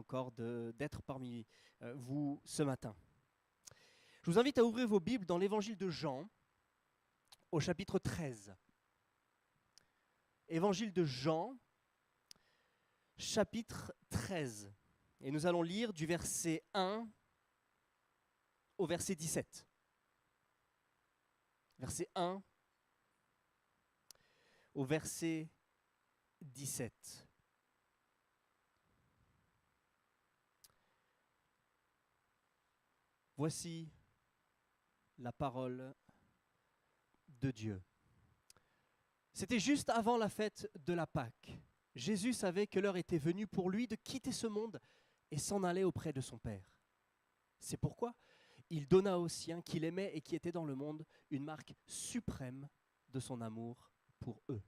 encore d'être parmi vous ce matin. Je vous invite à ouvrir vos Bibles dans l'évangile de Jean, au chapitre 13. Évangile de Jean, chapitre 13. Et nous allons lire du verset 1 au verset 17. Verset 1 au verset 17. Voici la parole de Dieu. C'était juste avant la fête de la Pâque. Jésus savait que l'heure était venue pour lui de quitter ce monde et s'en aller auprès de son Père. C'est pourquoi il donna aux siens qu'il aimait et qui étaient dans le monde une marque suprême de son amour pour eux.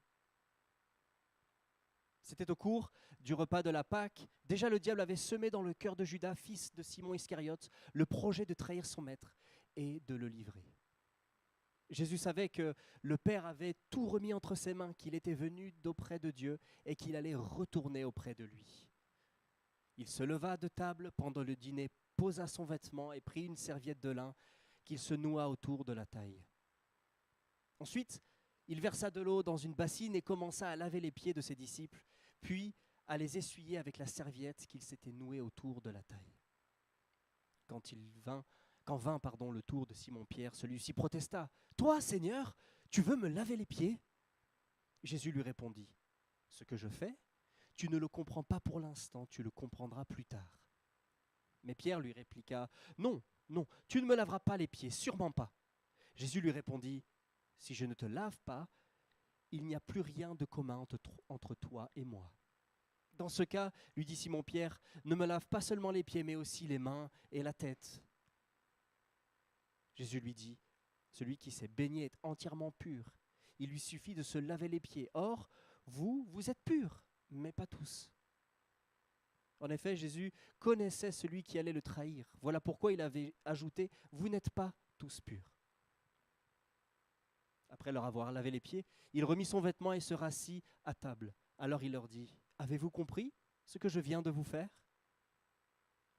C'était au cours du repas de la Pâque. Déjà le diable avait semé dans le cœur de Judas, fils de Simon Iscariote, le projet de trahir son maître et de le livrer. Jésus savait que le Père avait tout remis entre ses mains, qu'il était venu d'auprès de Dieu et qu'il allait retourner auprès de lui. Il se leva de table pendant le dîner, posa son vêtement et prit une serviette de lin qu'il se noua autour de la taille. Ensuite, il versa de l'eau dans une bassine et commença à laver les pieds de ses disciples, puis à les essuyer avec la serviette qu'il s'était nouée autour de la taille. Quand vint le tour de Simon-Pierre, celui-ci protesta. « Toi, Seigneur, tu veux me laver les pieds ?» Jésus lui répondit. « Ce que je fais, tu ne le comprends pas pour l'instant, tu le comprendras plus tard. » Mais Pierre lui répliqua. « Non, non, tu ne me laveras pas les pieds, sûrement pas. » Jésus lui répondit. « Si je ne te lave pas, il n'y a plus rien de commun entre toi et moi. » Dans ce cas, lui dit Simon-Pierre, ne me lave pas seulement les pieds, mais aussi les mains et la tête. Jésus lui dit, celui qui s'est baigné est entièrement pur. Il lui suffit de se laver les pieds. Or, vous êtes purs, mais pas tous. En effet, Jésus connaissait celui qui allait le trahir. Voilà pourquoi il avait ajouté, vous n'êtes pas tous purs. Après leur avoir lavé les pieds, il remit son vêtement et se rassit à table. Alors il leur dit, avez-vous compris ce que je viens de vous faire ?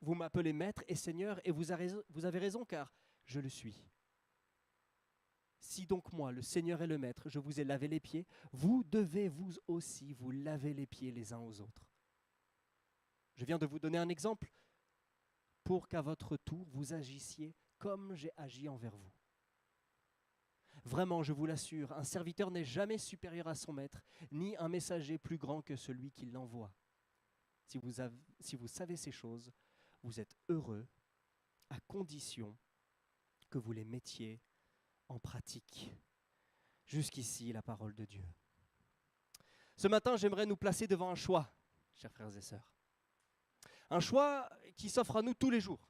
Vous m'appelez maître et seigneur et vous avez raison car je le suis. Si donc moi, le Seigneur et le Maître, je vous ai lavé les pieds, vous devez vous aussi vous laver les pieds les uns aux autres. Je viens de vous donner un exemple pour qu'à votre tour vous agissiez comme j'ai agi envers vous. Vraiment, je vous l'assure, un serviteur n'est jamais supérieur à son maître, ni un messager plus grand que celui qui l'envoie. Si vous savez ces choses, vous êtes heureux, à condition que vous les mettiez en pratique. Jusqu'ici, la parole de Dieu. Ce matin, j'aimerais nous placer devant un choix, chers frères et sœurs. Un choix qui s'offre à nous tous les jours.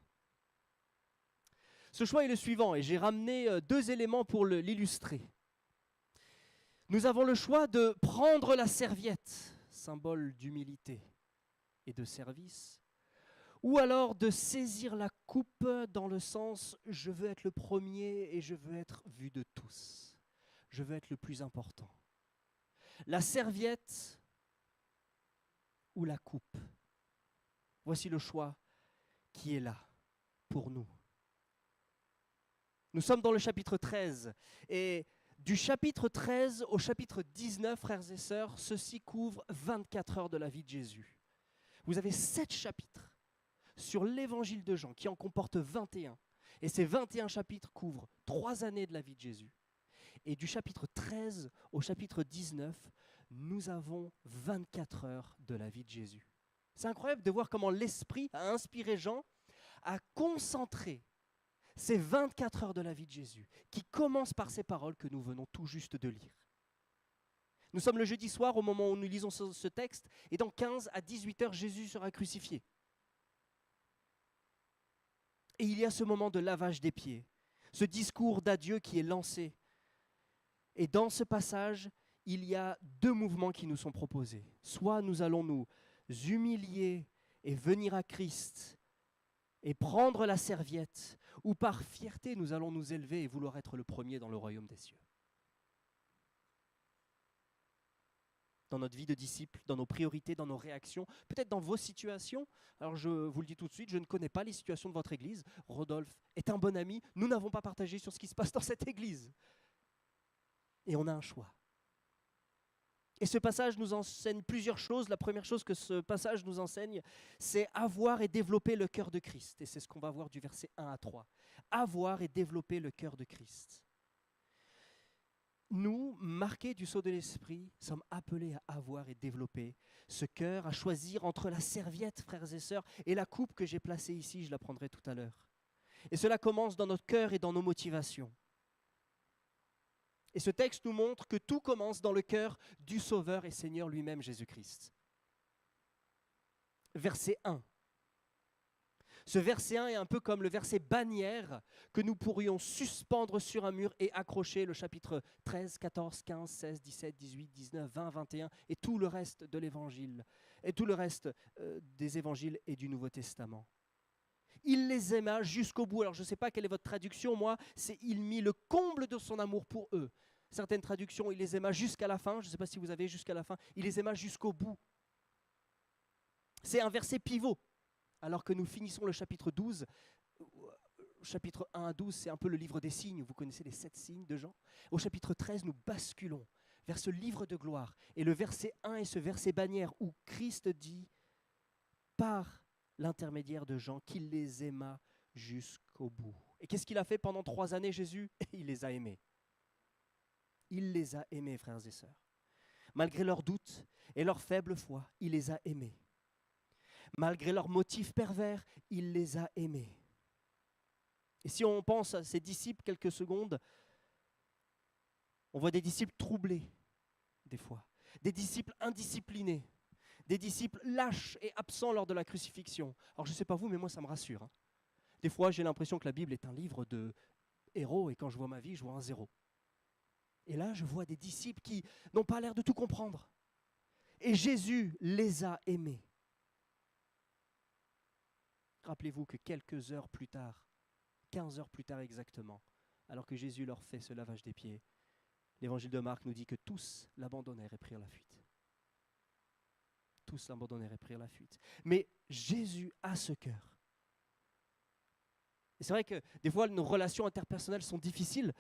Ce choix est le suivant, et j'ai ramené 2 éléments pour l'illustrer. Nous avons le choix de prendre la serviette, symbole d'humilité et de service, ou alors de saisir la coupe dans le sens « je veux être le premier et je veux être vu de tous. Je veux être le plus important. » La serviette ou la coupe. Voici le choix qui est là pour nous. Nous sommes dans le chapitre 13 et du chapitre 13 au chapitre 19, frères et sœurs, ceci couvre 24 heures de la vie de Jésus. Vous avez 7 chapitres sur l'évangile de Jean qui en comporte 21. Et ces 21 chapitres couvrent 3 années de la vie de Jésus. Et du chapitre 13 au chapitre 19, nous avons 24 heures de la vie de Jésus. C'est incroyable de voir comment l'Esprit a inspiré Jean à concentrer ces 24 heures de la vie de Jésus, qui commencent par ces paroles que nous venons tout juste de lire. Nous sommes le jeudi soir au moment où nous lisons ce texte, et dans 15 à 18 heures, Jésus sera crucifié. Et il y a ce moment de lavage des pieds, ce discours d'adieu qui est lancé. Et dans ce passage, il y a 2 mouvements qui nous sont proposés. Soit nous allons nous humilier et venir à Christ et prendre la serviette, ou par fierté, nous allons nous élever et vouloir être le premier dans le royaume des cieux. dans notre vie de disciple, dans nos priorités, dans nos réactions, peut-être dans vos situations. Alors je vous le dis tout de suite, je ne connais pas les situations de votre église. Rodolphe est un bon ami. Nous n'avons pas partagé sur ce qui se passe dans cette église. Et on a un choix. Et ce passage nous enseigne plusieurs choses. La première chose que ce passage nous enseigne, c'est avoir et développer le cœur de Christ. Et c'est ce qu'on va voir du verset 1 à 3. Avoir et développer le cœur de Christ. Nous, marqués du sceau de l'Esprit, sommes appelés à avoir et développer ce cœur, à choisir entre la serviette, frères et sœurs, et la coupe que j'ai placée ici, je la prendrai tout à l'heure. Et cela commence dans notre cœur et dans nos motivations. Et ce texte nous montre que tout commence dans le cœur du Sauveur et Seigneur lui-même, Jésus-Christ. Verset 1. Ce verset 1 est un peu comme le verset bannière que nous pourrions suspendre sur un mur et accrocher le chapitre 13, 14, 15, 16, 17, 18, 19, 20, 21 et tout le reste de l'évangile, et tout le reste des évangiles et du Nouveau Testament. Il les aima jusqu'au bout. Alors je ne sais pas quelle est votre traduction, moi, c'est « il mit le comble de son amour pour eux ». Certaines traductions, il les aima jusqu'à la fin. Je ne sais pas si vous avez jusqu'à la fin. Il les aima jusqu'au bout. C'est un verset pivot. Alors que nous finissons le chapitre 12, chapitre 1 à 12, c'est un peu le livre des signes. Vous connaissez les 7 signes de Jean. Au chapitre 13, nous basculons vers ce livre de gloire. Et le verset 1 est ce verset bannière où Christ dit, par l'intermédiaire de Jean, qu'il les aima jusqu'au bout. Et qu'est-ce qu'il a fait pendant 3 années, Jésus? Il les a aimés. Il les a aimés, frères et sœurs. Malgré leurs doutes et leur faible foi, il les a aimés. Malgré leurs motifs pervers, il les a aimés. Et si on pense à ses disciples quelques secondes, on voit des disciples troublés, des fois, des disciples indisciplinés, des disciples lâches et absents lors de la crucifixion. Alors je ne sais pas vous, mais moi ça me rassure. Hein. Des fois j'ai l'impression que la Bible est un livre de héros et quand je vois ma vie, je vois un 0. Et là je vois des disciples qui n'ont pas l'air de tout comprendre. Et Jésus les a aimés. Rappelez-vous que quelques heures plus tard, 15 heures plus tard exactement, alors que Jésus leur fait ce lavage des pieds, l'évangile de Marc nous dit que tous l'abandonnèrent et prirent la fuite. Tous l'abandonnèrent et prirent la fuite. Mais Jésus a ce cœur. Et c'est vrai que des fois, nos relations interpersonnelles sont difficiles.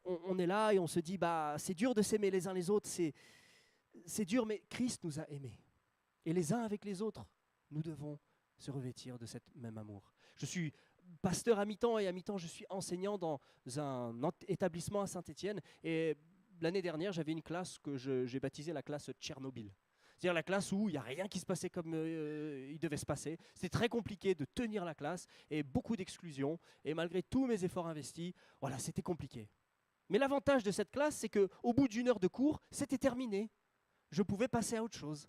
On est là et on se dit, c'est dur de s'aimer les uns les autres, c'est dur, mais Christ nous a aimés. Et les uns avec les autres, nous devons se revêtir de cet même amour. Je suis pasteur à mi-temps et à mi-temps je suis enseignant dans un établissement à Saint-Étienne et l'année dernière j'avais une classe que j'ai baptisée la classe Tchernobyl. C'est-à-dire la classe où il n'y a rien qui se passait comme il devait se passer. C'était très compliqué de tenir la classe et beaucoup d'exclusions et malgré tous mes efforts investis, voilà, c'était compliqué. Mais l'avantage de cette classe, c'est qu'au bout d'1 heure de cours, c'était terminé. Je pouvais passer à autre chose.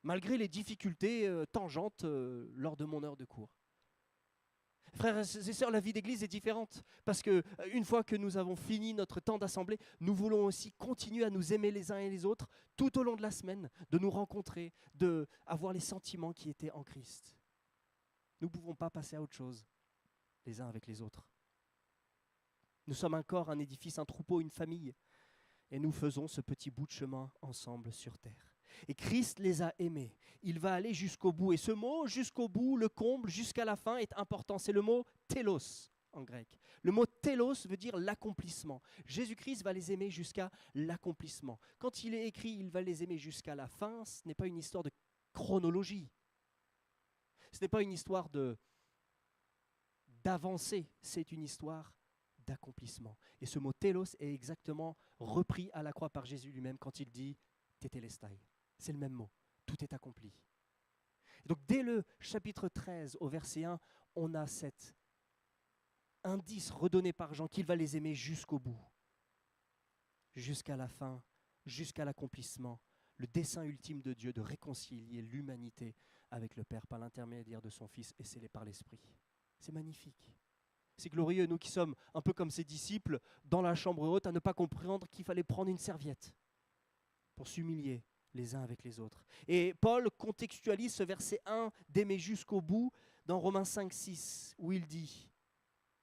Malgré les difficultés tangentes lors de mon heure de cours. Frères et sœurs, la vie d'église est différente parce qu'une fois que nous avons fini notre temps d'assemblée, nous voulons aussi continuer à nous aimer les uns et les autres tout au long de la semaine, de nous rencontrer, d'avoir les sentiments qui étaient en Christ. Nous ne pouvons pas passer à autre chose les uns avec les autres. Nous sommes un corps, un édifice, un troupeau, une famille et nous faisons ce petit bout de chemin ensemble sur terre. Et Christ les a aimés. Il va aller jusqu'au bout. Et ce mot, jusqu'au bout, le comble, jusqu'à la fin, est important. C'est le mot télos en grec. Le mot télos veut dire l'accomplissement. Jésus-Christ va les aimer jusqu'à l'accomplissement. Quand il est écrit, il va les aimer jusqu'à la fin, ce n'est pas une histoire de chronologie. Ce n'est pas une histoire d'avancée, c'est une histoire d'accomplissement. Et ce mot télos est exactement repris à la croix par Jésus lui-même quand il dit « tétélestai ». C'est le même mot. Tout est accompli. Et donc dès le chapitre 13 au verset 1, on a cet indice redonné par Jean qu'il va les aimer jusqu'au bout, jusqu'à la fin, jusqu'à l'accomplissement, le dessein ultime de Dieu de réconcilier l'humanité avec le Père par l'intermédiaire de son Fils et scellé par l'Esprit. C'est magnifique. C'est glorieux, nous qui sommes un peu comme ses disciples dans la chambre haute à ne pas comprendre qu'il fallait prendre une serviette pour s'humilier les uns avec les autres. Et Paul contextualise ce verset 1 d'aimer jusqu'au bout dans Romains 5, 6, où il dit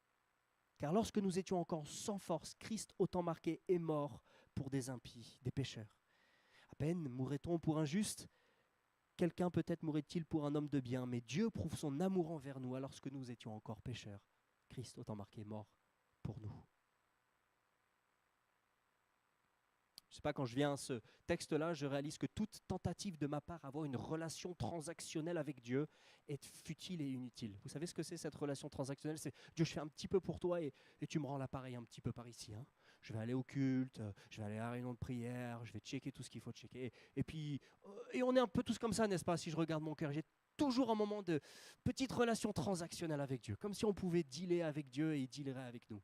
« Car lorsque nous étions encore sans force, Christ, au temps marqué, est mort pour des impies, des pécheurs. » peine mourrait-on pour un juste? Quelqu'un peut-être mourrait-il pour un homme de bien, mais Dieu prouve son amour envers nous alors que nous étions encore pécheurs. Christ, autant marqué, mort pour nous. Je ne sais pas, quand je viens à ce texte-là, je réalise que toute tentative de ma part d'avoir une relation transactionnelle avec Dieu est futile et inutile. Vous savez ce que c'est cette relation transactionnelle? C'est Dieu, je fais un petit peu pour toi et tu me rends l'appareil un petit peu par ici. Hein. Je vais aller au culte, je vais aller à la réunion de prière, je vais checker tout ce qu'il faut checker. Et puis, et on est un peu tous comme ça, n'est-ce pas? Si je regarde mon cœur, j'ai toujours un moment de petite relation transactionnelle avec Dieu, comme si on pouvait dealer avec Dieu et il dealerait avec nous.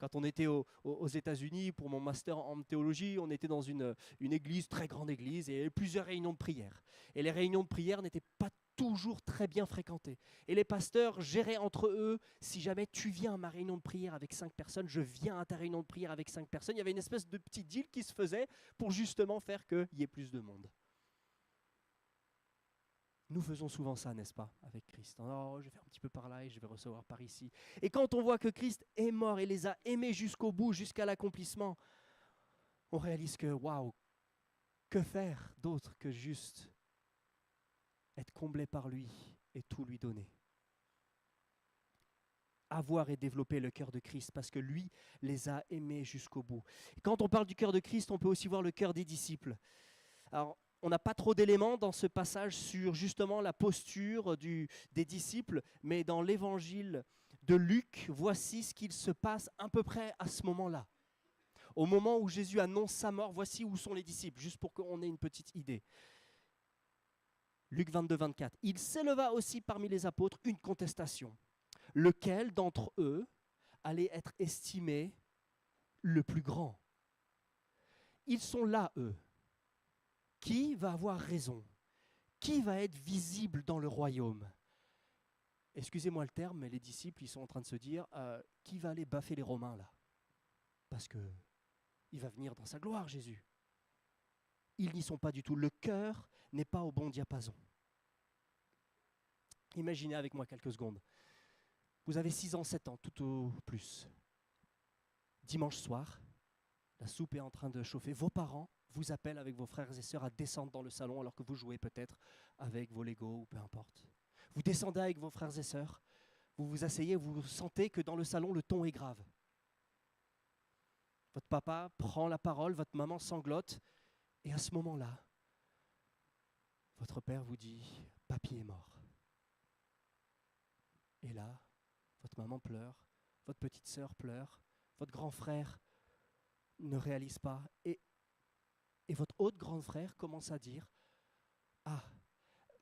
Quand on était aux États-Unis pour mon master en théologie, on était dans une église, très grande église, et il y avait plusieurs réunions de prière. Et les réunions de prière n'étaient pas toujours très bien fréquentées. Et les pasteurs géraient entre eux, si jamais tu viens à ma réunion de prière avec 5 personnes, je viens à ta réunion de prière avec 5 personnes. Il y avait une espèce de petit deal qui se faisait pour justement faire qu'il y ait plus de monde. Nous faisons souvent ça, n'est-ce pas, avec Christ. Oh, je vais faire un petit peu par là et je vais recevoir par ici. Et quand on voit que Christ est mort et les a aimés jusqu'au bout, jusqu'à l'accomplissement, on réalise que, waouh, que faire d'autre que juste être comblé par lui et tout lui donner. Avoir et développer le cœur de Christ parce que lui les a aimés jusqu'au bout. Et quand on parle du cœur de Christ, on peut aussi voir le cœur des disciples. Alors, on n'a pas trop d'éléments dans ce passage sur justement la posture des disciples, mais dans l'évangile de Luc, voici ce qu'il se passe à peu près à ce moment-là. Au moment où Jésus annonce sa mort, voici où sont les disciples, juste pour qu'on ait une petite idée. Luc 22, 24. Il s'éleva aussi parmi les apôtres une contestation. Lequel d'entre eux allait être estimé le plus grand? Ils sont là, eux. Qui va avoir raison? Qui va être visible dans le royaume? Excusez-moi le terme, mais les disciples, ils sont en train de se dire, qui va aller baffer les Romains là? Parce que il va venir dans sa gloire, Jésus. Ils n'y sont pas du tout. Le cœur n'est pas au bon diapason. Imaginez avec moi quelques secondes. Vous avez 6 ans, 7 ans, tout au plus. Dimanche soir, la soupe est en train de chauffer. Vos parents vous appellent avec vos frères et sœurs à descendre dans le salon alors que vous jouez peut-être avec vos Legos ou peu importe. Vous descendez avec vos frères et sœurs, vous vous asseyez, vous sentez que dans le salon, le ton est grave. Votre papa prend la parole, votre maman sanglote, et à ce moment-là, votre père vous dit « Papy est mort ». Et là, votre maman pleure, votre petite sœur pleure, votre grand frère ne réalise pas, et votre autre grand frère commence à dire « Ah,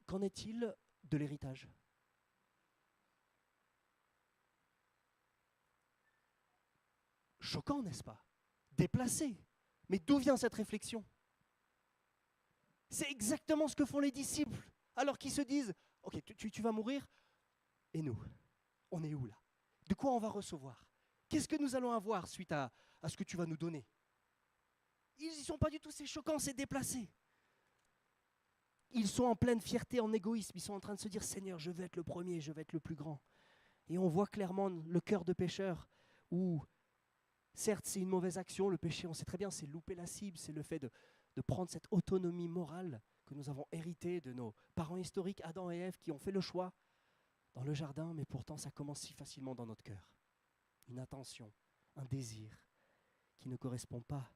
qu'en est-il de l'héritage ?» Choquant, n'est-ce pas? Déplacé. Mais d'où vient cette réflexion? C'est exactement ce que font les disciples, alors qu'ils se disent « Ok, tu vas mourir, et nous, on est où là? De quoi on va recevoir? Qu'est-ce que nous allons avoir suite à ce que tu vas nous donner ?» Ils n'y sont pas du tout, c'est choquant, c'est déplacé. Ils sont en pleine fierté, en égoïsme, ils sont en train de se dire « Seigneur, je veux être le premier, je veux être le plus grand. » Et on voit clairement le cœur de pécheur où, certes, c'est une mauvaise action, le péché, on sait très bien, c'est louper la cible, c'est le fait de prendre cette autonomie morale que nous avons héritée de nos parents historiques, Adam et Ève, qui ont fait le choix dans le jardin, mais pourtant ça commence si facilement dans notre cœur. Une intention, un désir qui ne correspond pas.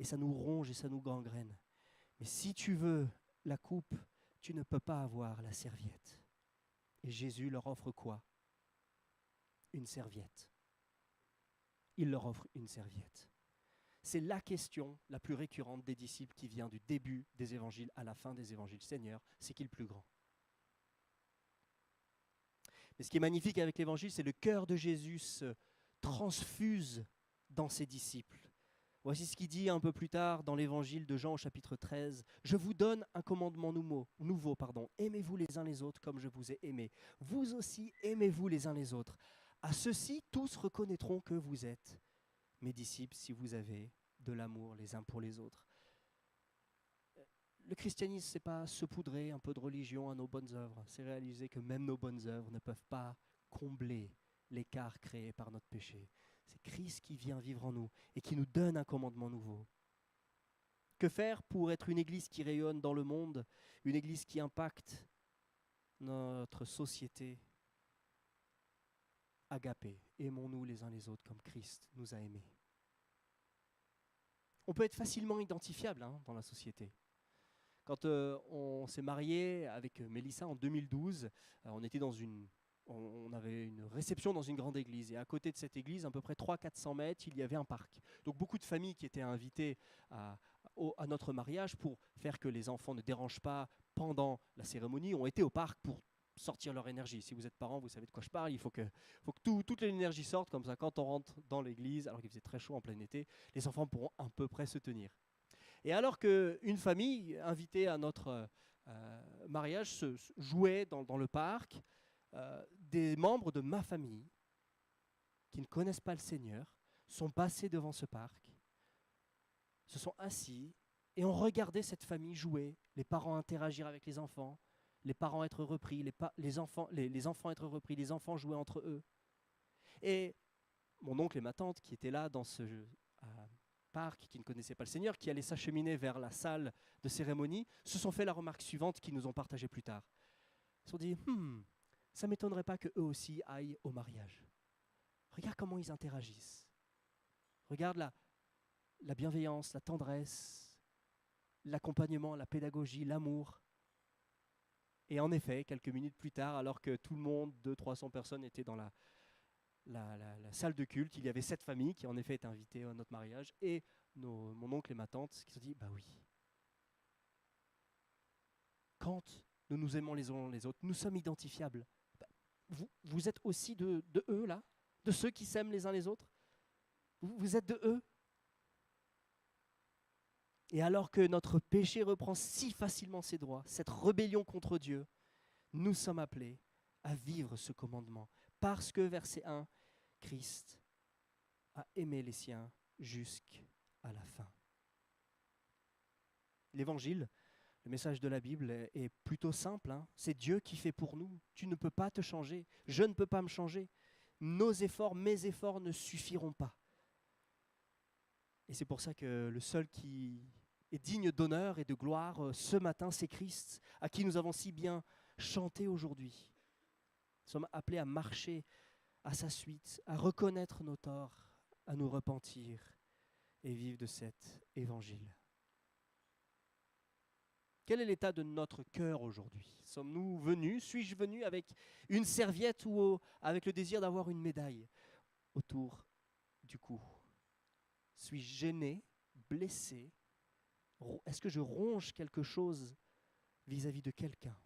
Et ça nous ronge et ça nous gangrène. Mais si tu veux la coupe, tu ne peux pas avoir la serviette. Et Jésus leur offre quoi? Une serviette. Il leur offre une serviette. C'est la question la plus récurrente des disciples qui vient du début des évangiles à la fin des évangiles. Seigneur, c'est qui le plus grand? Mais ce qui est magnifique avec l'évangile, c'est le cœur de Jésus se transfuse dans ses disciples. Voici ce qu'il dit un peu plus tard dans l'évangile de Jean au chapitre 13. « Je vous donne un commandement nouveau. Aimez-vous les uns les autres comme je vous ai aimés. Vous aussi, aimez-vous les uns les autres. À ceux-ci, tous reconnaîtront que vous êtes mes disciples si vous avez de l'amour les uns pour les autres. » Le christianisme, ce n'est pas saupoudrer un peu de religion à nos bonnes œuvres. C'est réaliser que même nos bonnes œuvres ne peuvent pas combler l'écart créé par notre péché. C'est Christ qui vient vivre en nous et qui nous donne un commandement nouveau. Que faire pour être une église qui rayonne dans le monde, une église qui impacte notre société? Agapé, aimons-nous les uns les autres comme Christ nous a aimés. On peut être facilement identifiable dans la société. Quand on s'est marié avec Mélissa en 2012, on avait une réception dans une grande église. Et à côté de cette église, à peu près 300-400 mètres, il y avait un parc. Donc beaucoup de familles qui étaient invitées à notre mariage pour faire que les enfants ne dérangent pas pendant la cérémonie ont été au parc pour sortir leur énergie. Si vous êtes parents, vous savez de quoi je parle. Il faut que toute l'énergie sorte, comme ça quand on rentre dans l'église, alors qu'il faisait très chaud en plein été, les enfants pourront à peu près se tenir. Et alors qu'une famille invitée à notre mariage se jouait dans le parc, des membres de ma famille qui ne connaissent pas le Seigneur sont passés devant ce parc, se sont assis et ont regardé cette famille jouer, les parents interagir avec les enfants, les parents être repris, les enfants être repris, les enfants jouer entre eux. Et mon oncle et ma tante qui étaient là dans ce parc, qui ne connaissaient pas le Seigneur, qui allaient s'acheminer vers la salle de cérémonie, se sont fait la remarque suivante qu'ils nous ont partagée plus tard. Ils se sont dit, ça ne m'étonnerait pas qu'eux aussi aillent au mariage. Regarde comment ils interagissent. Regarde la bienveillance, la tendresse, l'accompagnement, la pédagogie, l'amour. Et en effet, quelques minutes plus tard, alors que tout le monde, 200-300 personnes, étaient dans la salle de culte, il y avait 7 familles qui en effet étaient invitées à notre mariage, et mon oncle et ma tante qui se sont dit, bah oui, quand nous nous aimons les uns les autres, nous sommes identifiables. Bah, vous êtes aussi de eux là, de ceux qui s'aiment les uns les autres. Vous êtes de eux. Et alors que notre péché reprend si facilement ses droits, cette rébellion contre Dieu, nous sommes appelés à vivre ce commandement. Parce que, verset 1, Christ a aimé les siens jusqu'à la fin. L'évangile, le message de la Bible est plutôt simple. C'est Dieu qui fait pour nous. Tu ne peux pas te changer. Je ne peux pas me changer. Nos efforts, mes efforts ne suffiront pas. Et c'est pour ça que le seul qui est digne d'honneur et de gloire ce matin, c'est Christ, à qui nous avons si bien chanté aujourd'hui. Nous sommes appelés à marcher à sa suite, à reconnaître nos torts, à nous repentir et vivre de cet évangile. Quel est l'état de notre cœur aujourd'hui? Sommes-nous venus, suis-je venu avec une serviette ou avec le désir d'avoir une médaille autour du cou? Suis-je gêné, blessé? Est-ce que je ronge quelque chose vis-à-vis de quelqu'un?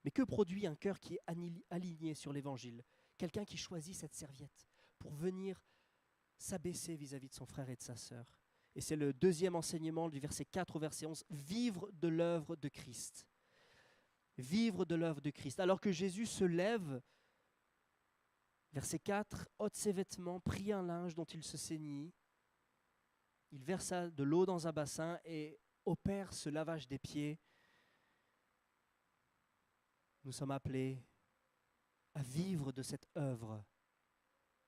Mais que produit un cœur qui est aligné sur l'Évangile? Quelqu'un qui choisit cette serviette pour venir s'abaisser vis-à-vis de son frère et de sa sœur. Et c'est le deuxième enseignement du verset 4 au verset 11, vivre de l'œuvre de Christ. Vivre de l'œuvre de Christ. Alors que Jésus se lève, verset 4, ôte ses vêtements, prit un linge dont il se ceignit, il versa de l'eau dans un bassin et opère ce lavage des pieds. Nous sommes appelés à vivre de cette œuvre.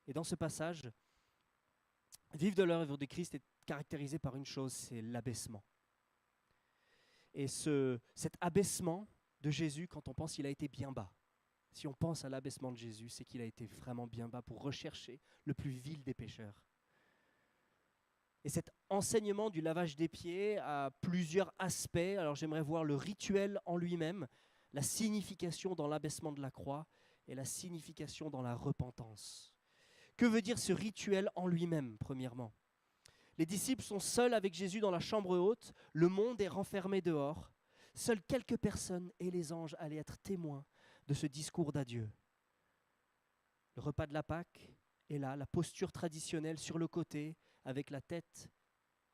Et dans ce passage, vivre de l'œuvre de Christ est caractérisé par une chose, c'est l'abaissement. Et cet abaissement de Jésus, quand on pense qu'il a été bien bas, si on pense à l'abaissement de Jésus, c'est qu'il a été vraiment bien bas pour rechercher le plus vil des pécheurs. Et cet enseignement du lavage des pieds a plusieurs aspects. Alors j'aimerais voir le rituel en lui-même, la signification dans l'abaissement de la croix et la signification dans la repentance. Que veut dire ce rituel en lui-même, premièrement? Les disciples sont seuls avec Jésus dans la chambre haute, le monde est renfermé dehors. Seules quelques personnes et les anges allaient être témoins de ce discours d'adieu. Le repas de la Pâque est là, la posture traditionnelle sur le côté, avec la tête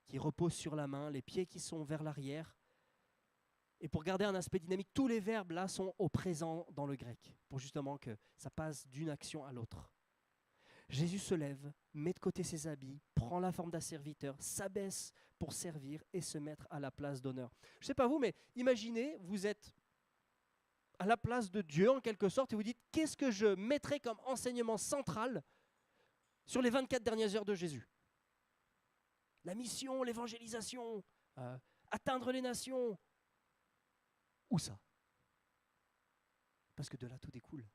qui repose sur la main, les pieds qui sont vers l'arrière. Et pour garder un aspect dynamique, tous les verbes là sont au présent dans le grec, pour justement que ça passe d'une action à l'autre. Jésus se lève, met de côté ses habits, prend la forme d'un serviteur, s'abaisse pour servir et se mettre à la place d'honneur. Je ne sais pas vous, mais imaginez, vous êtes à la place de Dieu en quelque sorte et vous dites, qu'est-ce que je mettrais comme enseignement central sur les 24 dernières heures de Jésus? la mission, l'évangélisation, atteindre les nations. Où ça? Parce que de là, tout découle.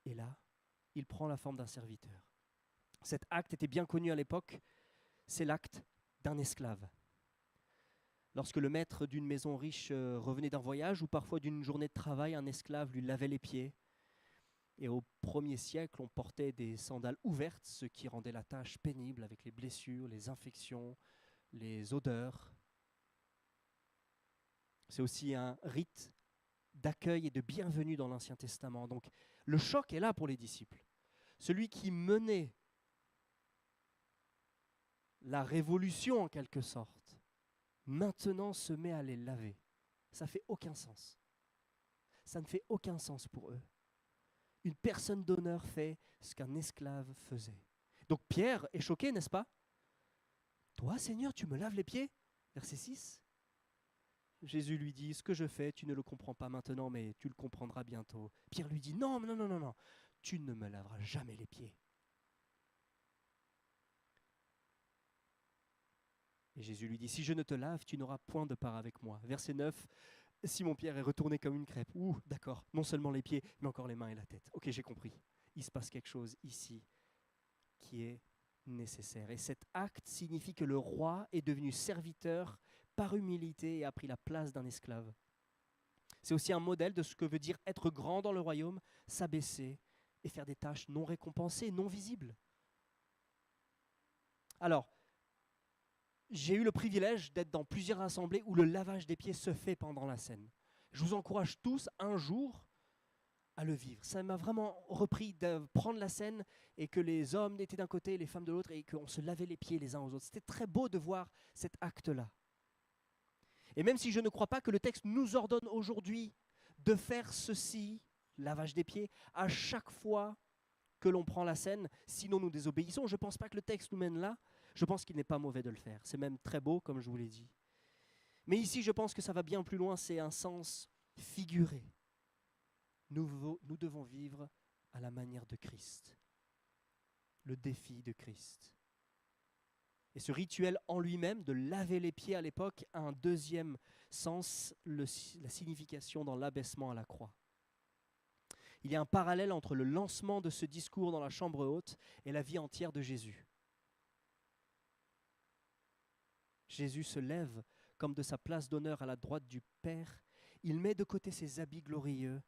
Et là, il prend la forme d'un serviteur. Cet acte était bien connu à l'époque, c'est l'acte d'un esclave. Lorsque le maître d'une maison riche revenait d'un voyage ou parfois d'une journée de travail, un esclave lui lavait les pieds. Et au 1er siècle, on portait des sandales ouvertes, ce qui rendait la tâche pénible avec les blessures, les infections, les odeurs. C'est aussi un rite d'accueil et de bienvenue dans l'Ancien Testament. Donc le choc est là pour les disciples. Celui qui menait la révolution en quelque sorte, maintenant se met à les laver. Ça ne fait aucun sens. Ça ne fait aucun sens pour eux. Une personne d'honneur fait ce qu'un esclave faisait. Donc Pierre est choqué, n'est-ce pas? Toi, Seigneur, tu me laves les pieds? Verset 6. Jésus lui dit, ce que je fais, tu ne le comprends pas maintenant, mais tu le comprendras bientôt. Pierre lui dit, non, non, non, non, non, tu ne me laveras jamais les pieds. Et Jésus lui dit, si je ne te lave, tu n'auras point de part avec moi. Verset 9, Simon-Pierre est retourné comme une crêpe. Ouh, d'accord, non seulement les pieds, mais encore les mains et la tête. Ok, j'ai compris. Il se passe quelque chose ici qui est nécessaire. Et cet acte signifie que le roi est devenu serviteur par humilité et a pris la place d'un esclave. C'est aussi un modèle de ce que veut dire être grand dans le royaume, s'abaisser et faire des tâches non récompensées, non visibles. Alors, j'ai eu le privilège d'être dans plusieurs assemblées où le lavage des pieds se fait pendant la scène. Je vous encourage tous un jour à le vivre. Ça m'a vraiment repris de prendre la scène et que les hommes étaient d'un côté et les femmes de l'autre et qu'on se lavait les pieds les uns aux autres. C'était très beau de voir cet acte-là. Et même si je ne crois pas que le texte nous ordonne aujourd'hui de faire ceci, lavage des pieds, à chaque fois que l'on prend la scène, sinon nous désobéissons, je ne pense pas que le texte nous mène là. Je pense qu'il n'est pas mauvais de le faire. C'est même très beau, comme je vous l'ai dit. Mais ici, je pense que ça va bien plus loin, c'est un sens figuré. Nous devons vivre à la manière de Christ, le défi de Christ. Et ce rituel en lui-même, de laver les pieds à l'époque, a un deuxième sens, la signification dans l'abaissement à la croix. Il y a un parallèle entre le lancement de ce discours dans la chambre haute et la vie entière de Jésus. Jésus se lève comme de sa place d'honneur à la droite du Père. Il met de côté ses habits glorieux,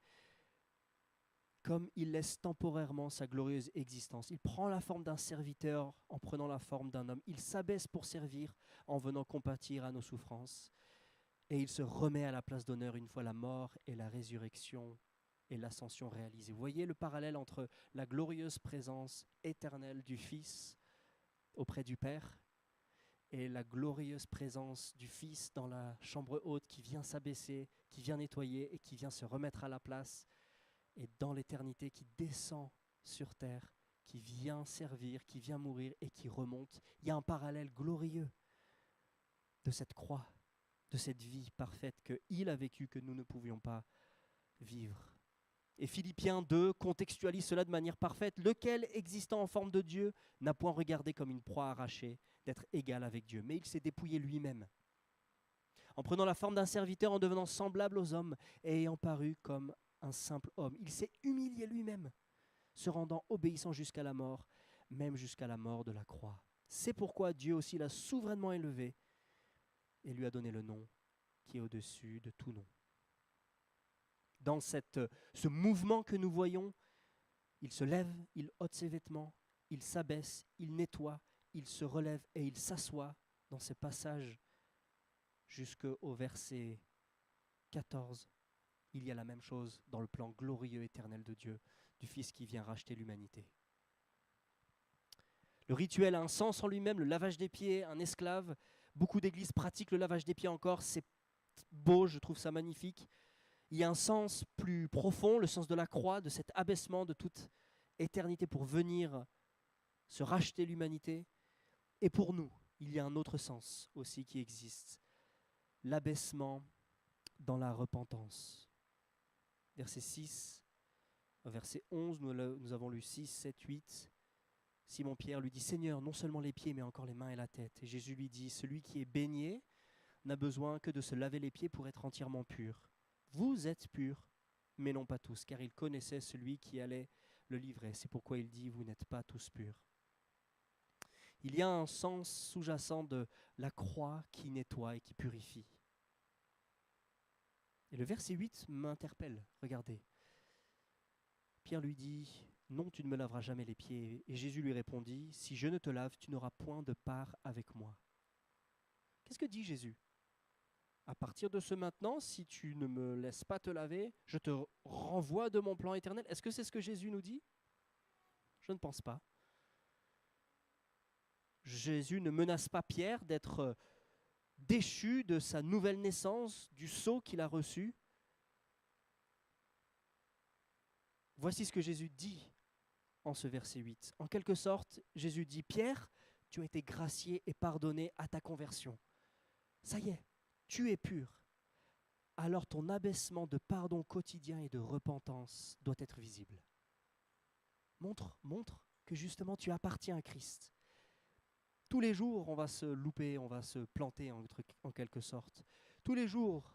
comme il laisse temporairement sa glorieuse existence. Il prend la forme d'un serviteur en prenant la forme d'un homme. Il s'abaisse pour servir en venant compatir à nos souffrances. Et il se remet à la place d'honneur une fois la mort et la résurrection et l'ascension réalisée. Vous voyez le parallèle entre la glorieuse présence éternelle du Fils auprès du Père et la glorieuse présence du Fils dans la chambre haute qui vient s'abaisser, qui vient nettoyer et qui vient se remettre à la place, et dans l'éternité qui descend sur terre, qui vient servir, qui vient mourir et qui remonte. Il y a un parallèle glorieux de cette croix, de cette vie parfaite qu'il a vécue, que nous ne pouvions pas vivre. Et Philippiens 2 contextualise cela de manière parfaite. Lequel, existant en forme de Dieu, n'a point regardé comme une proie arrachée d'être égal avec Dieu, mais il s'est dépouillé lui-même, en prenant la forme d'un serviteur, en devenant semblable aux hommes et ayant paru comme un simple homme. Il s'est humilié lui-même, se rendant obéissant jusqu'à la mort, même jusqu'à la mort de la croix. C'est pourquoi Dieu aussi l'a souverainement élevé et lui a donné le nom qui est au-dessus de tout nom. Dans ce mouvement que nous voyons, il se lève, il ôte ses vêtements, il s'abaisse, il nettoie, il se relève et il s'assoit dans ces passages jusqu'au verset 14. Il y a la même chose dans le plan glorieux éternel de Dieu, du Fils qui vient racheter l'humanité. Le rituel a un sens en lui-même, le lavage des pieds, un esclave. Beaucoup d'églises pratiquent le lavage des pieds encore, c'est beau, je trouve ça magnifique. Il y a un sens plus profond, le sens de la croix, de cet abaissement de toute éternité pour venir se racheter l'humanité. Et pour nous, il y a un autre sens aussi qui existe, l'abaissement dans la repentance. Verset 6, verset 11, nous avons lu 6, 7, 8. Simon-Pierre lui dit, Seigneur, non seulement les pieds, mais encore les mains et la tête. Et Jésus lui dit, celui qui est baigné n'a besoin que de se laver les pieds pour être entièrement pur. Vous êtes purs, mais non pas tous, car il connaissait celui qui allait le livrer. C'est pourquoi il dit, vous n'êtes pas tous purs. Il y a un sens sous-jacent de la croix qui nettoie et qui purifie. Et le verset 8 m'interpelle, regardez. Pierre lui dit, non, tu ne me laveras jamais les pieds. Et Jésus lui répondit, si je ne te lave, tu n'auras point de part avec moi. Qu'est-ce que dit Jésus? À partir de ce maintenant, si tu ne me laisses pas te laver, je te renvoie de mon plan éternel. Est-ce que c'est ce que Jésus nous dit? Je ne pense pas. Jésus ne menace pas Pierre d'être déchu de sa nouvelle naissance, du sceau qu'il a reçu. Voici ce que Jésus dit en ce verset 8. En quelque sorte, Jésus dit, Pierre, tu as été gracié et pardonné à ta conversion. Ça y est, tu es pur. Alors ton abaissement de pardon quotidien et de repentance doit être visible. Montre que justement tu appartiens à Christ. Tous les jours, on va se louper, on va se planter en quelque sorte. Tous les jours,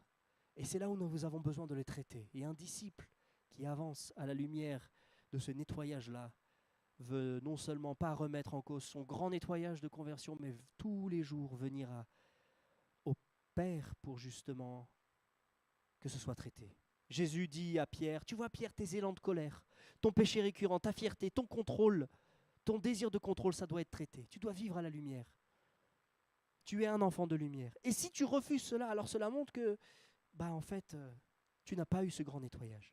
et c'est là où nous avons besoin de les traiter. Et un disciple qui avance à la lumière de ce nettoyage-là veut non seulement pas remettre en cause son grand nettoyage de conversion, mais tous les jours venir au Père pour justement que ce soit traité. Jésus dit à Pierre, tu vois Pierre, tes élans de colère, ton péché récurrent, ta fierté, ton contrôle, ton désir de contrôle, ça doit être traité. Tu dois vivre à la lumière. Tu es un enfant de lumière. Et si tu refuses cela, alors cela montre que, en fait, tu n'as pas eu ce grand nettoyage.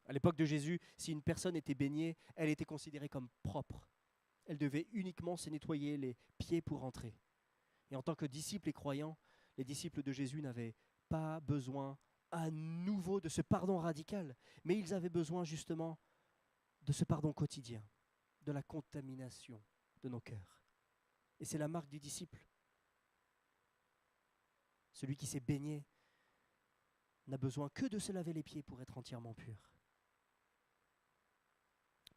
À l'époque de Jésus, si une personne était baignée, elle était considérée comme propre. Elle devait uniquement se nettoyer les pieds pour entrer. Et en tant que disciples et croyants, les disciples de Jésus n'avaient pas besoin à nouveau de ce pardon radical, mais ils avaient besoin justement de ce pardon quotidien, de la contamination de nos cœurs. Et c'est la marque du disciple. Celui qui s'est baigné n'a besoin que de se laver les pieds pour être entièrement pur.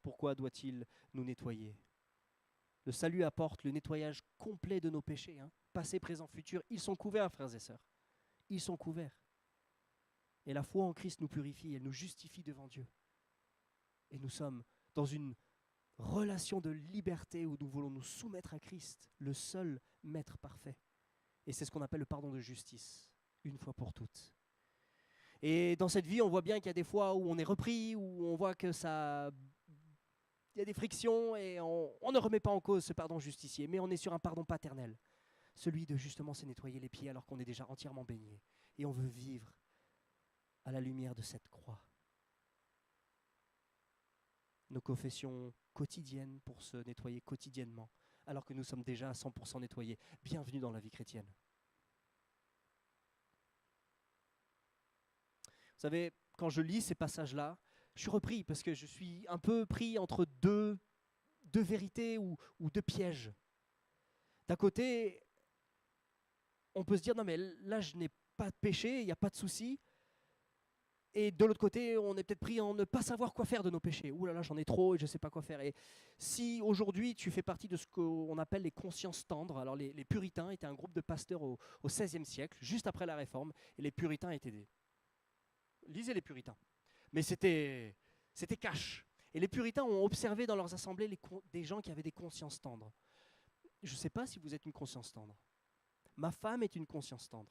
Pourquoi doit-il nous nettoyer? Le salut apporte le nettoyage complet de nos péchés, passé, présent, futur. Ils sont couverts, frères et sœurs. Ils sont couverts. Et la foi en Christ nous purifie, elle nous justifie devant Dieu. Et nous sommes dans une relation de liberté où nous voulons nous soumettre à Christ, le seul maître parfait. Et c'est ce qu'on appelle le pardon de justice, une fois pour toutes. Et dans cette vie, on voit bien qu'il y a des fois où on est repris, où on voit que ça... Il y a des frictions et on ne remet pas en cause ce pardon justicier, mais on est sur un pardon paternel, celui de justement se nettoyer les pieds alors qu'on est déjà entièrement baigné. Et on veut vivre à la lumière de cette croix. Nos confessions quotidiennes pour se nettoyer quotidiennement, alors que nous sommes déjà à 100% nettoyés. Bienvenue dans la vie chrétienne. Vous savez, quand je lis ces passages-là, je suis repris parce que je suis un peu pris entre deux vérités ou deux pièges. D'un côté, on peut se dire, non mais là je n'ai pas de péché, il n'y a pas de souci. Et de l'autre côté, on est peut-être pris en ne pas savoir quoi faire de nos péchés. Ouh là là, j'en ai trop et je ne sais pas quoi faire. Et si aujourd'hui tu fais partie de ce qu'on appelle les consciences tendres, alors les puritains étaient un groupe de pasteurs au XVIe siècle, juste après la Réforme, et les puritains étaient des... Lisez les puritains. Mais c'était cash. Et les puritains ont observé dans leurs assemblées des gens qui avaient des consciences tendres. Je ne sais pas si vous êtes une conscience tendre. Ma femme est une conscience tendre.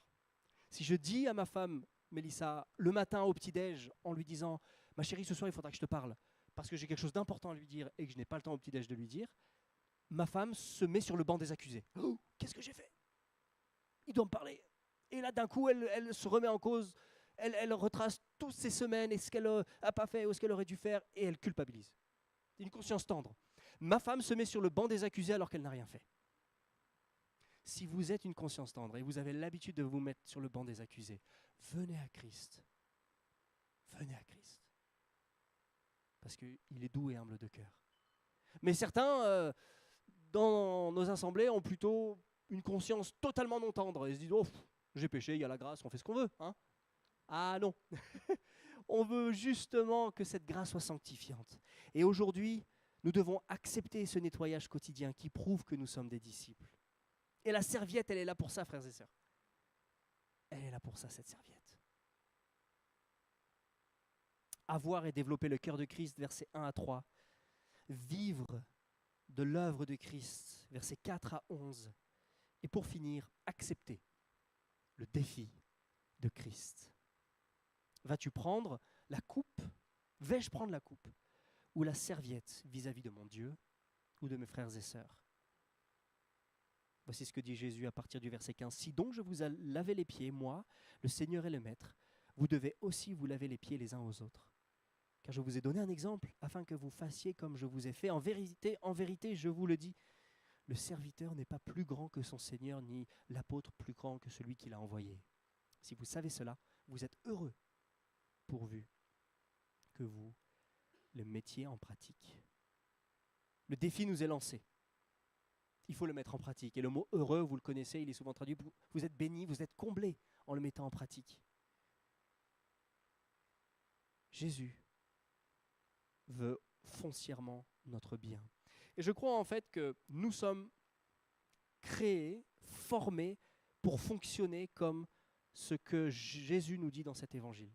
Si je dis à ma femme, Mélissa, le matin au petit-déj, en lui disant « Ma chérie, ce soir, il faudra que je te parle, parce que j'ai quelque chose d'important à lui dire et que je n'ai pas le temps au petit-déj de lui dire », ma femme se met sur le banc des accusés. « Oh, qu'est-ce que j'ai fait? Il doit me parler. » Et là, d'un coup, elle se remet en cause, elle retrace toutes ses semaines et ce qu'elle n'a pas fait ou ce qu'elle aurait dû faire, et elle culpabilise. C'est une conscience tendre. Ma femme se met sur le banc des accusés alors qu'elle n'a rien fait. Si vous êtes une conscience tendre et vous avez l'habitude de vous mettre sur le banc des accusés, venez à Christ. Venez à Christ. Parce qu'il est doux et humble de cœur. Mais certains, dans nos assemblées, ont plutôt une conscience totalement non tendre. Ils se disent, oh, j'ai péché, il y a la grâce, on fait ce qu'on veut. Ah non, on veut justement que cette grâce soit sanctifiante. Et aujourd'hui, nous devons accepter ce nettoyage quotidien qui prouve que nous sommes des disciples. Et la serviette, elle est là pour ça, frères et sœurs. Elle est là pour ça, cette serviette. Avoir et développer le cœur de Christ, versets 1 à 3. Vivre de l'œuvre de Christ, versets 4 à 11. Et pour finir, accepter le défi de Christ. Vas-tu prendre la coupe? Vais-je prendre la coupe? Ou la serviette vis-à-vis de mon Dieu ou de mes frères et sœurs? Voici ce que dit Jésus à partir du verset 15. Si donc je vous ai lavé les pieds, moi, le Seigneur et le Maître, vous devez aussi vous laver les pieds les uns aux autres. Car je vous ai donné un exemple afin que vous fassiez comme je vous ai fait. En vérité, je vous le dis, le serviteur n'est pas plus grand que son Seigneur, ni l'apôtre plus grand que celui qui l'a envoyé. Si vous savez cela, vous êtes heureux, pourvu que vous le mettiez en pratique. Le défi nous est lancé. Il faut le mettre en pratique. Et le mot heureux, vous le connaissez, il est souvent traduit, vous êtes béni, vous êtes comblé en le mettant en pratique. Jésus veut foncièrement notre bien. Et je crois en fait que nous sommes créés, formés pour fonctionner comme ce que Jésus nous dit dans cet évangile.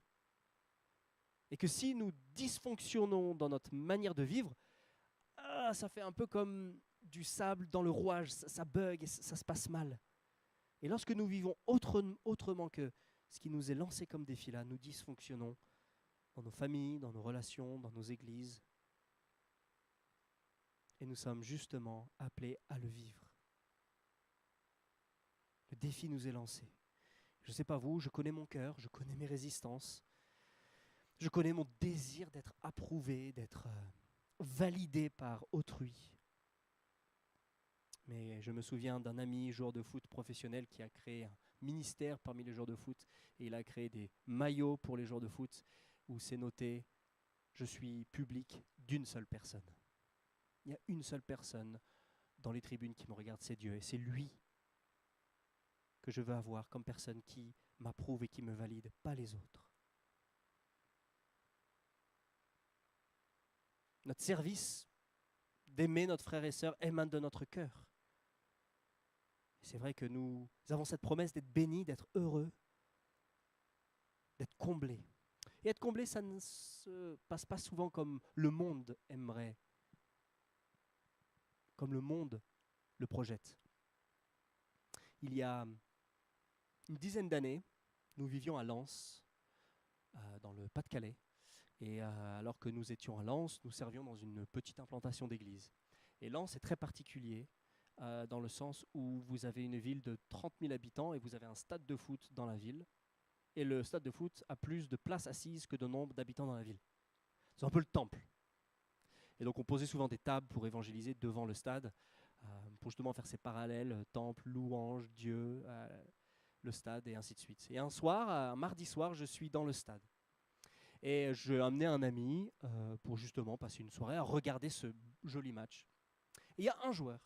Et que si nous dysfonctionnons dans notre manière de vivre, ça fait un peu comme du sable dans le rouage, ça bug et ça se passe mal. Et lorsque nous vivons autrement que ce qui nous est lancé comme défi là, nous dysfonctionnons dans nos familles, dans nos relations, dans nos églises. Et nous sommes justement appelés à le vivre. Le défi nous est lancé. Je ne sais pas vous, je connais mon cœur, je connais mes résistances. Je connais mon désir d'être approuvé, d'être validé par autrui. Mais je me souviens d'un ami joueur de foot professionnel qui a créé un ministère parmi les joueurs de foot et il a créé des maillots pour les joueurs de foot où c'est noté « Je suis public d'une seule personne ». Il y a une seule personne dans les tribunes qui me regarde, c'est Dieu et c'est lui que je veux avoir comme personne qui m'approuve et qui me valide, pas les autres. Notre service d'aimer notre frère et sœur émane de notre cœur. C'est vrai que nous avons cette promesse d'être bénis, d'être heureux, d'être comblés. Et être comblé, ça ne se passe pas souvent comme le monde aimerait, comme le monde le projette. Il y a une dizaine d'années, nous vivions à Lens, dans le Pas-de-Calais. Et alors que nous étions à Lens, nous servions dans une petite implantation d'église. Et Lens est très particulier dans le sens où vous avez une ville de 30 000 habitants et vous avez un stade de foot dans la ville. Et le stade de foot a plus de places assises que de nombre d'habitants dans la ville. C'est un peu le temple. Et donc on posait souvent des tables pour évangéliser devant le stade, pour justement faire ces parallèles, temple, louange, Dieu, le stade et ainsi de suite. Et un soir, un mardi soir, je suis dans le stade. Et je amenais un ami pour justement passer une soirée à regarder ce joli match. Et il y a un joueur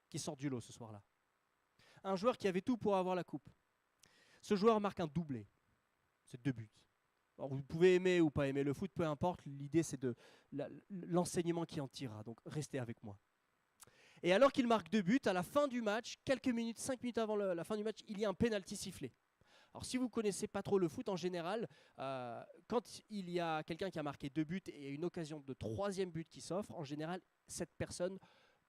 qui sort du lot ce soir-là. Un joueur qui avait tout pour avoir la coupe. Ce joueur marque un doublé. C'est 2 buts. Alors vous pouvez aimer ou pas aimer le foot, peu importe. L'idée, c'est l'enseignement qui en tirera. Donc restez avec moi. Et alors qu'il marque 2 buts, à la fin du match, quelques minutes, 5 minutes avant la fin du match, il y a un pénalty sifflé. Alors si vous ne connaissez pas trop le foot en général, quand il y a quelqu'un qui a marqué 2 buts et une occasion de 3e but qui s'offre, en général, cette personne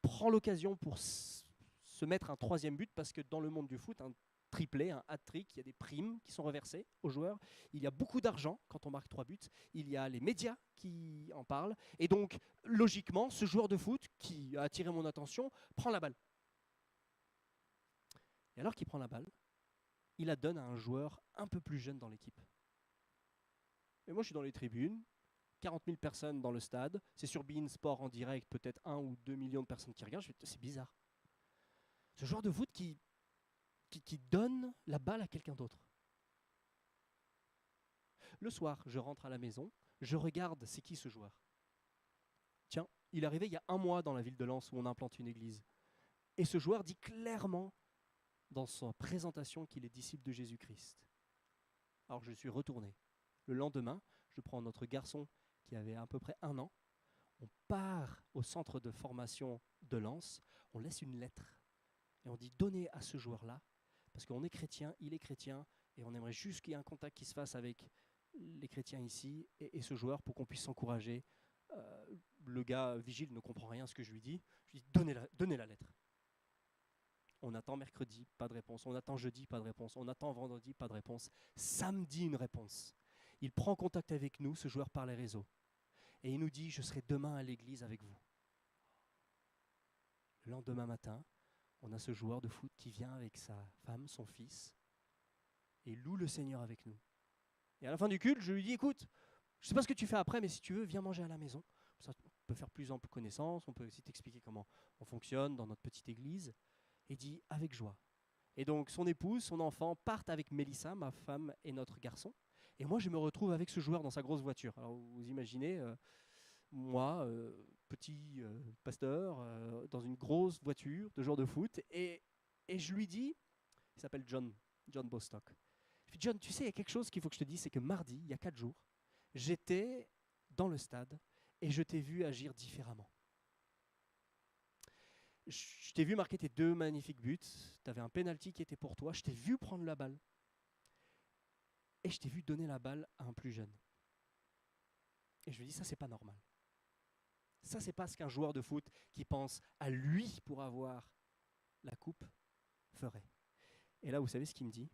prend l'occasion pour se mettre un 3e but parce que dans le monde du foot, un triplé, un hat-trick, il y a des primes qui sont reversées aux joueurs. Il y a beaucoup d'argent quand on marque 3 buts. Il y a les médias qui en parlent. Et donc, logiquement, ce joueur de foot qui a attiré mon attention prend la balle. Et alors qu'il prend la balle, il la donne à un joueur un peu plus jeune dans l'équipe. Et moi, je suis dans les tribunes, 40 000 personnes dans le stade, c'est sur beIN Sport en direct, peut-être 1 ou 2 millions de personnes qui regardent, c'est bizarre. Ce joueur de foot qui donne la balle à quelqu'un d'autre. Le soir, je rentre à la maison, je regarde, c'est qui ce joueur? Tiens, il est arrivé il y a 1 mois dans la ville de Lens où on a implanté une église. Et ce joueur dit clairement dans sa présentation qu'il est disciple de Jésus-Christ. Alors je suis retourné. Le lendemain, je prends notre garçon qui avait à peu près 1 an, on part au centre de formation de Lens, on laisse une lettre et on dit donnez à ce joueur-là, parce qu'on est chrétien, il est chrétien, et on aimerait juste qu'il y ait un contact qui se fasse avec les chrétiens ici et ce joueur pour qu'on puisse s'encourager. Le gars vigile ne comprend rien à ce que je lui dis. Je lui dis donnez la lettre. On attend mercredi, pas de réponse. On attend jeudi, pas de réponse. On attend vendredi, pas de réponse. Samedi, une réponse. Il prend contact avec nous, ce joueur par les réseaux. Et il nous dit, je serai demain à l'église avec vous. Le lendemain matin, on a ce joueur de foot qui vient avec sa femme, son fils, et loue le Seigneur avec nous. Et à la fin du culte, je lui dis, écoute, je ne sais pas ce que tu fais après, mais si tu veux, viens manger à la maison. Ça, on peut faire plus ample connaissance, on peut aussi t'expliquer comment on fonctionne dans notre petite église. Et dit, avec joie. Et donc, son épouse, son enfant partent avec Mélissa, ma femme et notre garçon. Et moi, je me retrouve avec ce joueur dans sa grosse voiture. Alors, vous imaginez, moi, petit pasteur, dans une grosse voiture de joueur de foot. Et je lui dis, il s'appelle John Bostock. Je dis, John, tu sais, il y a quelque chose qu'il faut que je te dise, c'est que mardi, il y a 4 jours, j'étais dans le stade et je t'ai vu agir différemment. Je t'ai vu marquer tes 2 magnifiques buts, tu avais un penalty qui était pour toi, je t'ai vu prendre la balle et je t'ai vu donner la balle à un plus jeune. Et je lui dis, ça c'est pas normal. Ça c'est pas ce qu'un joueur de foot qui pense à lui pour avoir la coupe ferait. Et là, vous savez ce qu'il me dit ?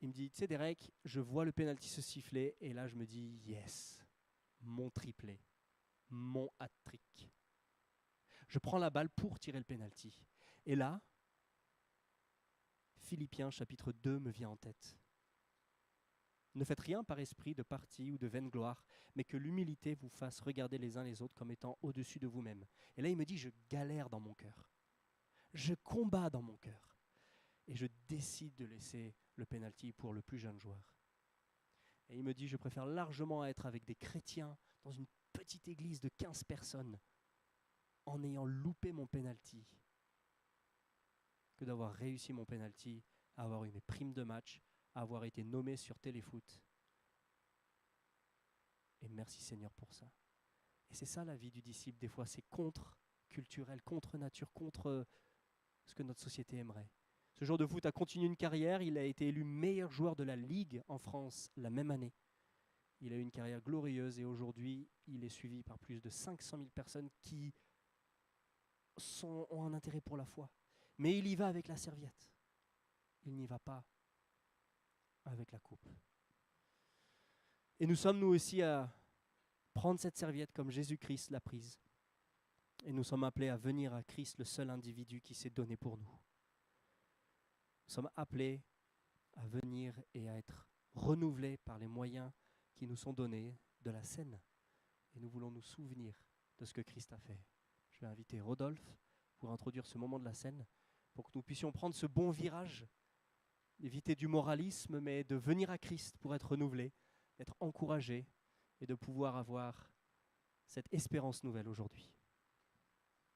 Il me dit, tu sais Derek, je vois le penalty se siffler et là je me dis, yes, mon triplé, mon hat-trick. Je prends la balle pour tirer le penalty. Et là, Philippiens chapitre 2 me vient en tête. Ne faites rien par esprit de parti ou de vaine gloire, mais que l'humilité vous fasse regarder les uns les autres comme étant au-dessus de vous-même. Et là, il me dit, je galère dans mon cœur. Je combats dans mon cœur. Et je décide de laisser le penalty pour le plus jeune joueur. Et il me dit, je préfère largement être avec des chrétiens dans une petite église de 15 personnes en ayant loupé mon penalty que d'avoir réussi mon penalty, avoir eu mes primes de match, avoir été nommé sur Téléfoot. Et merci Seigneur pour ça. Et c'est ça la vie du disciple, des fois c'est contre-culturel, contre-nature, contre ce que notre société aimerait. Ce joueur de foot a continué une carrière, il a été élu meilleur joueur de la Ligue en France la même année. Il a eu une carrière glorieuse et aujourd'hui, il est suivi par plus de 500 000 personnes qui ont un intérêt pour la foi. Mais il y va avec la serviette. Il n'y va pas avec la coupe. Et nous sommes nous aussi à prendre cette serviette comme Jésus-Christ l'a prise. Et nous sommes appelés à venir à Christ, le seul individu qui s'est donné pour nous. Nous sommes appelés à venir et à être renouvelés par les moyens qui nous sont donnés de la scène. Et nous voulons nous souvenir de ce que Christ a fait. Je vais inviter Rodolphe pour introduire ce moment de la scène, pour que nous puissions prendre ce bon virage, éviter du moralisme, mais de venir à Christ pour être renouvelés, d'être encouragés et de pouvoir avoir cette espérance nouvelle aujourd'hui.